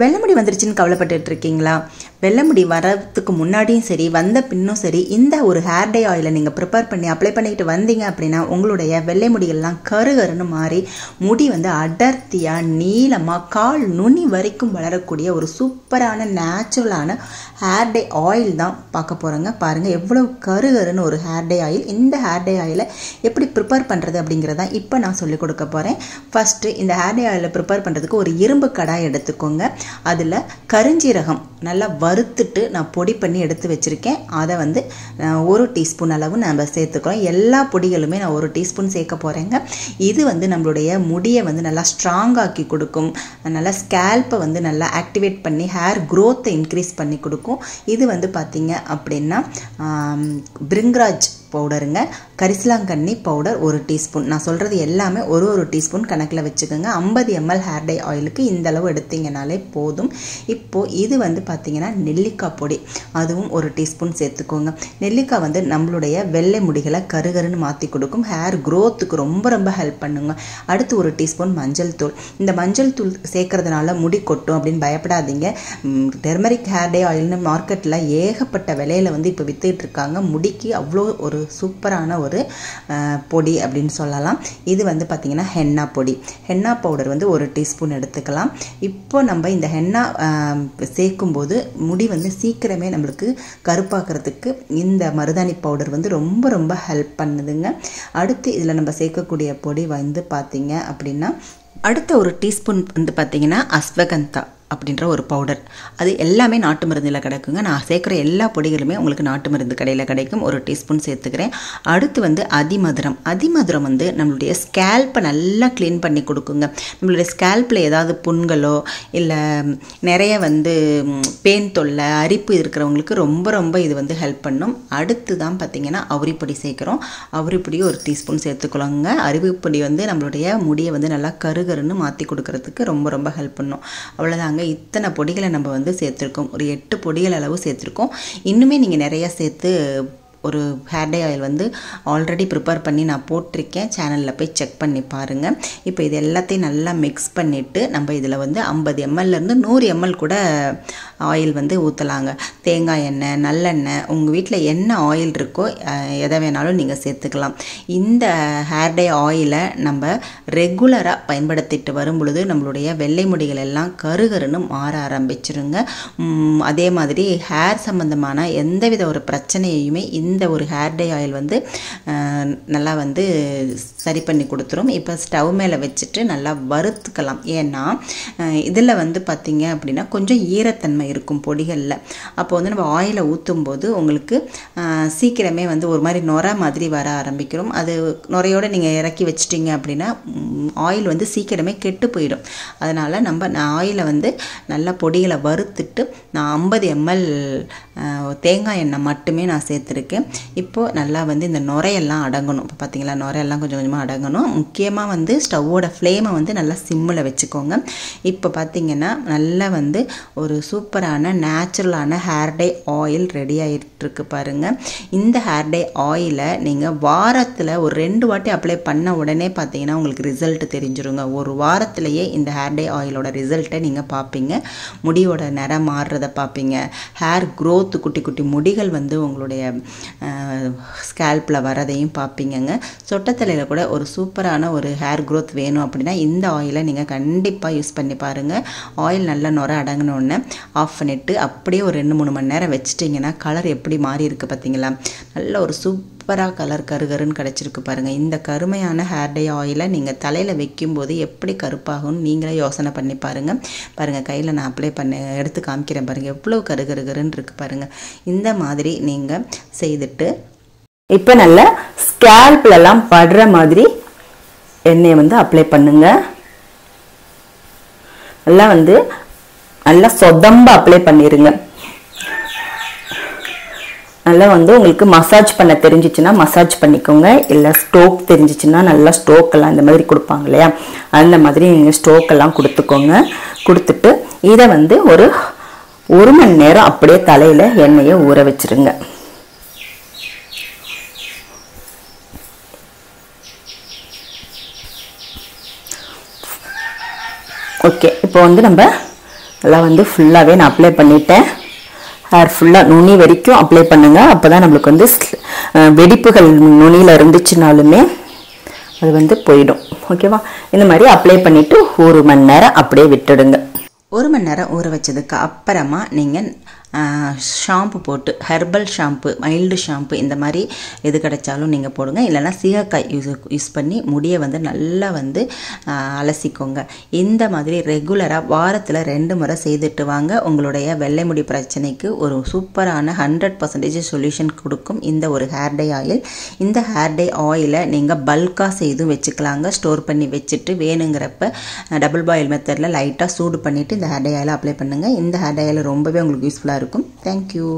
வெள்ளை முடி வந்துருச்சுன்னு கவலைப்பட்டுட்டு இருக்கீங்களா? வெள்ளை முடி வரதுக்கு முன்னாடியும் சரி வந்த பின்னும் சரி இந்த ஒரு ஹேர் டே ஆயிலை நீங்கள் ப்ரிப்பேர் பண்ணி அப்ளை பண்ணிட்டு வந்தீங்க அப்படின்னா உங்களுடைய வெள்ளை முடியெல்லாம் கருகருன்னு மாறி முடி வந்து அடர்த்தியாக நீளமாக கால் நுனி வரைக்கும் வளரக்கூடிய ஒரு சூப்பரான நேச்சுரலான ஹேர் டே ஆயில் தான் பார்க்க போகிறோங்க. பாருங்கள் எவ்வளோ கருகருன்னு ஒரு ஹேர் டே ஆயில். இந்த ஹேர் டே ஆயிலை எப்படி ப்ரிப்பேர் பண்ணுறது அப்படிங்கிறதான் இப்போ நான் சொல்லிக் கொடுக்க போகிறேன். ஃபஸ்ட்டு இந்த ஹேர் டே ஆயிலை ப்ரிப்பேர் பண்ணுறதுக்கு ஒரு இரும்பு கடாய் எடுத்துக்கோங்க. அதில் கருஞ்சீரகம் நல்லா வறுத்துட்டு நான் பொடி பண்ணி எடுத்து வச்சுருக்கேன். அதை வந்து 1 டீஸ்பூன் அளவு நம்ம சேர்த்துக்கிறோம். எல்லா பொடிகளுமே நான் 1 டீஸ்பூன் சேர்க்க போகிறேங்க. இது வந்து நம்மளுடைய முடியை வந்து நல்லா ஸ்ட்ராங்காக்கி கொடுக்கும். நல்லா ஸ்கேல்ப்பை வந்து நல்லா ஆக்டிவேட் பண்ணி ஹேர் க்ரோத்தை இன்க்ரீஸ் பண்ணி கொடுக்கும். இது வந்து பார்த்திங்க அப்படின்னா பிரிங்கராஜ் பவுடருங்க. கரிசலாங்கண்ணி பவுடர் 1 டீஸ்பூன். நான் சொல்கிறது எல்லாமே ஒரு டீஸ்பூன் கணக்கில் வச்சுக்கோங்க. 50 ml ஹேர் டே ஆயிலுக்கு இந்த அளவு எடுத்தீங்கனாலே போதும். இப்போது இது வந்து பார்த்திங்கன்னா நெல்லிக்காய் பொடி, அதுவும் 1 டீஸ்பூன் சேர்த்துக்கோங்க. நெல்லிக்காய் வந்து நம்மளுடைய வெள்ளை முடிகளை கருகருன்னு மாற்றி கொடுக்கும். ஹேர் க்ரோத்துக்கு ரொம்ப ஹெல்ப் பண்ணுங்க. அடுத்து 1 டீஸ்பூன் மஞ்சள் தூள். இந்த மஞ்சள் தூள் சேர்க்கறதுனால முடி கொட்டும் அப்படின்னு பயப்படாதீங்க. டெர்மரிக் ஹேர் டே ஆயில்னு மார்க்கெட்டில் ஏகப்பட்ட விலையில் வந்து இப்போ வித்துட்டு இருக்காங்க. முடிக்கு அவ்வளோ ஒரு சூப்பரான ஒரு பொடி அப்படின்னு சொல்லலாம். இது வந்து பார்த்திங்கன்னா ஹென்னா பொடி. ஹென்னா பவுடர் வந்து 1 டீஸ்பூன் எடுத்துக்கலாம். இப்போ நம்ம இந்த ஹென்னா சேர்க்கும்போது முடி வந்து சீக்கிரமே நம்மளுக்கு கருப்பாக்குறதுக்கு இந்த மருதாணி பவுடர் வந்து ரொம்ப ஹெல்ப் பண்ணுதுங்க. அடுத்து இதில் நம்ம சேர்க்கக்கூடிய பொடி வந்து பார்த்திங்க அப்படின்னா அடுத்த 1 டீஸ்பூன் வந்து பார்த்திங்கன்னா அஸ்வகந்தா அப்படின்ற ஒரு பவுடர். அது எல்லாமே நாட்டு மருந்தில் கிடைக்குங்க. நான் சேர்க்குற எல்லா பொடிகளுமே உங்களுக்கு நாட்டு மருந்து கடையில் கிடைக்கும். 1 டீஸ்பூன் சேர்த்துக்கிறேன். அடுத்து வந்து அதிமதுரம் வந்து நம்மளுடைய ஸ்கேல்ப்பை நல்லா க்ளீன் பண்ணி கொடுக்குங்க. நம்மளுடைய ஸ்கேல்ப்பில் ஏதாவது புண்களோ இல்லை நிறைய வந்து பேன் தொல்லை அரிப்பு இருக்கிறவங்களுக்கு ரொம்ப இது வந்து ஹெல்ப் பண்ணும். அடுத்து தான் பார்த்திங்கன்னா அவுரிப்பொடி சேர்க்குறோம். அவுரிப்பொடி 1 டீஸ்பூன் சேர்த்துக்கலாங்க. அரிவுப்பொடி வந்து நம்மளுடைய முடியை வந்து நல்லா கருகருன்னு மாற்றி கொடுக்கறதுக்கு ரொம்ப ஹெல்ப் பண்ணும். அவ்வளோதாங்க. இத்தனை பொடிகளை நம்ம வந்து சேர்த்துருக்கோம். ஒரு 8 பொடிகள் அளவு சேர்த்துருக்கோம். இன்னுமே நீங்கள் நிறைய சேர்த்து ஒரு ஹேர் டே ஆயில் வந்து ஆல்ரெடி ப்ரிப்பேர் பண்ணி நான் போட்டிருக்கேன். சேனலில் போய் செக் பண்ணி பாருங்கள். இப்போ இது எல்லாத்தையும் நல்லா மிக்ஸ் பண்ணிவிட்டு நம்ம இதில் வந்து 50 mlலேருந்து 100 ml கூட ஆயில் வந்து ஊற்றலாங்க. தேங்காய் எண்ணெய், நல்லெண்ணெய், உங்கள் வீட்டில் என்ன ஆயில் இருக்கோ எதை வேணாலும் நீங்கள் சேர்த்துக்கலாம். இந்த ஹேர் டே ஆயிலை நம்ம ரெகுலராக பயன்படுத்திட்டு வரும் பொழுது நம்மளுடைய வெள்ளை முடிகள் எல்லாம் கருகருன்னு மாற ஆரம்பிச்சிருங்க. அதே மாதிரி ஹேர் சம்மந்தமான எந்தவித ஒரு பிரச்சனையுமே இந்த ஒரு ஹேர் டே ஆயில் வந்து நல்லா வந்து சரி பண்ணி கொடுத்துரும். இப்போ ஸ்டவ் மேலே வச்சுட்டு நல்லா வறுத்துக்கலாம். ஏன்னா இதில் வந்து பார்த்திங்க அப்படின்னா கொஞ்சம் ஈரத்தன்மை இருக்கும் பொடிகளில். அப்போ வந்து நம்ம ஆயிலை ஊற்றும் போது உங்களுக்கு சீக்கிரமே வந்து ஒரு மாதிரி நுரை மாதிரி வர ஆரம்பிக்கிறோம். அது நுரையோடு நீங்கள் இறக்கி வச்சிட்டிங்க அப்படின்னா ஆயில் வந்து சீக்கிரமே கெட்டு போயிடும். அதனால் நான் ஆயிலை வந்து நல்லா பொடிகளை வறுத்துட்டு நான் 50 ml தேங்காய் எண்ணெய் மட்டுமே நான் சேர்த்துருக்கேன். இப்போது நல்லா வந்து இந்த நுரையெல்லாம் அடங்கணும். இப்போ பார்த்திங்களா நுரையெல்லாம் கொஞ்சமாக அடங்கணும். முக்கியமாக வந்து ஸ்டவ்வோட ஃப்ளேமை வந்து நல்லா சிம்மில் வச்சுக்கோங்க. இப்போ பார்த்திங்கன்னா நல்லா வந்து ஒரு சூப்பரான நேச்சுரலான ஹேர் டே ஆயில் ரெடி ஆகிட்டுருக்கு பாருங்கள். இந்த ஹேர் டே ஆயிலை நீங்கள் வாரத்தில் ஒரு 2 வாட்டி அப்ளை பண்ண உடனே பார்த்திங்கன்னா உங்களுக்கு ரிசல்ட் தெரிஞ்சிருங்க. ஒரு வாரத்திலேயே இந்த ஹேர் டே ஆயிலோட ரிசல்ட்டை நீங்கள் பார்ப்பீங்க. முடியோட நிறம் மாறுறதை பார்ப்பீங்க. ஹேர் க்ரோத் குட்டி முடிகள் வந்து உங்களுடைய ஸ்கேல்ப்பில் வரதையும் பார்ப்பீங்கங்க. சொட்டத்தலையில் கூட ஒரு சூப்பரான ஒரு ஹேர் க்ரோத் வேணும் அப்படின்னா இந்த ஆயிலை நீங்கள் கண்டிப்பாக யூஸ் பண்ணி பாருங்கள். ஆயில் நல்லா நுர அடங்கினோடனே ஆஃப் பண்ணிவிட்டு அப்படியே ஒரு 2-3 மணி நேரம் வச்சிட்டிங்கன்னா கலர் எப்படி மாறி இருக்குது பார்த்தீங்களா? நல்ல ஒரு சூப்பராக கலர் கருகருன்னு கிடச்சிருக்கு பாருங்கள். இந்த கருமையான ஹேர் டே ஆயிலை நீங்கள் தலையில் வைக்கும்போது எப்படி கருப்பாகும்னு நீங்களே யோசனை பண்ணி பாருங்கள். கையில் நான் அப்ளை எடுத்து காமிக்கிறேன் பாருங்கள். எவ்வளோ கருகருன்னு இருக்குது பாருங்கள். இந்த மாதிரி நீங்கள் செய்துட்டு இப்போ நல்லா ஸ்கேல்ப்லலாம் படுற மாதிரி எண்ணெயை வந்து அப்ளை பண்ணுங்க. நல்லா சொதம்ப அப்ளை பண்ணிடுங்க. நல்லா வந்து உங்களுக்கு மசாஜ் பண்ண தெரிஞ்சிச்சுன்னா மசாஜ் பண்ணிக்கோங்க. இல்லை ஸ்ட்ரோக் தெரிஞ்சிச்சுன்னா நல்லா ஸ்ட்ரோக்கெல்லாம் இந்த மாதிரி கொடுப்பாங்க இல்லையா, அந்த மாதிரி நீங்கள் ஸ்ட்ரோக்கெல்லாம் கொடுத்துக்கோங்க. கொடுத்துட்டு இதை வந்து ஒரு 1 மணி நேரம் அப்படியே தலையில் எண்ணெயை ஊற வச்சுருங்க. ஓகே, இப்போ வந்து நம்ம எல்லாம் வந்து ஃபுல்லாகவே நான் அப்ளை பண்ணிட்டேன். ஹேர் ஃபுல்லாக நுனி வரைக்கும் அப்ளை பண்ணுங்கள். அப்போ தான் நம்மளுக்கு வந்து வெடிப்புகள் நுனியில் இருந்துச்சுனாலுமே அது வந்து போயிடும். ஓகேவா? இந்த மாதிரி அப்ளை பண்ணிவிட்டு 1 மணி நேரம் அப்படியே விட்டுடுங்க. 1 மணி நேரம் ஊற வச்சதுக்கு அப்புறமா நீங்கள் ஷாம்பு போட்டு, ஹெர்பல் ஷாம்பு, மைல்டு ஷாம்பு இந்த மாதிரி எது கிடைச்சாலும் நீங்கள் போடுங்க. இல்லைனா சீகக்காய் யூஸ் பண்ணி முடியை வந்து நல்லா வந்து அலசிக்கோங்க. இந்த மாதிரி ரெகுலராக வாரத்தில் 2 முறை செய்துட்டு வாங்க. உங்களுடைய வெள்ளை முடி பிரச்சனைக்கு ஒரு சூப்பரான 100% சொல்யூஷன் கொடுக்கும் இந்த ஒரு ஹேர் டை ஆயில். இந்த ஹேர் டை ஆயிலை நீங்கள் பல்காக செய்தும் வச்சுக்கலாங்க. ஸ்டோர் பண்ணி வச்சுட்டு வேணுங்கிறப்ப டபுள் பாயில் மெத்தடில் லைட்டாக சூடு பண்ணிவிட்டு இந்த ஹேர் டை ஆயிலை அப்ளை பண்ணுங்கள். இந்த ஹேர் டை ஆயில் ரொம்பவே உங்களுக்கு யூஸ்ஃபுல்லாக இருக்கும். Thank you.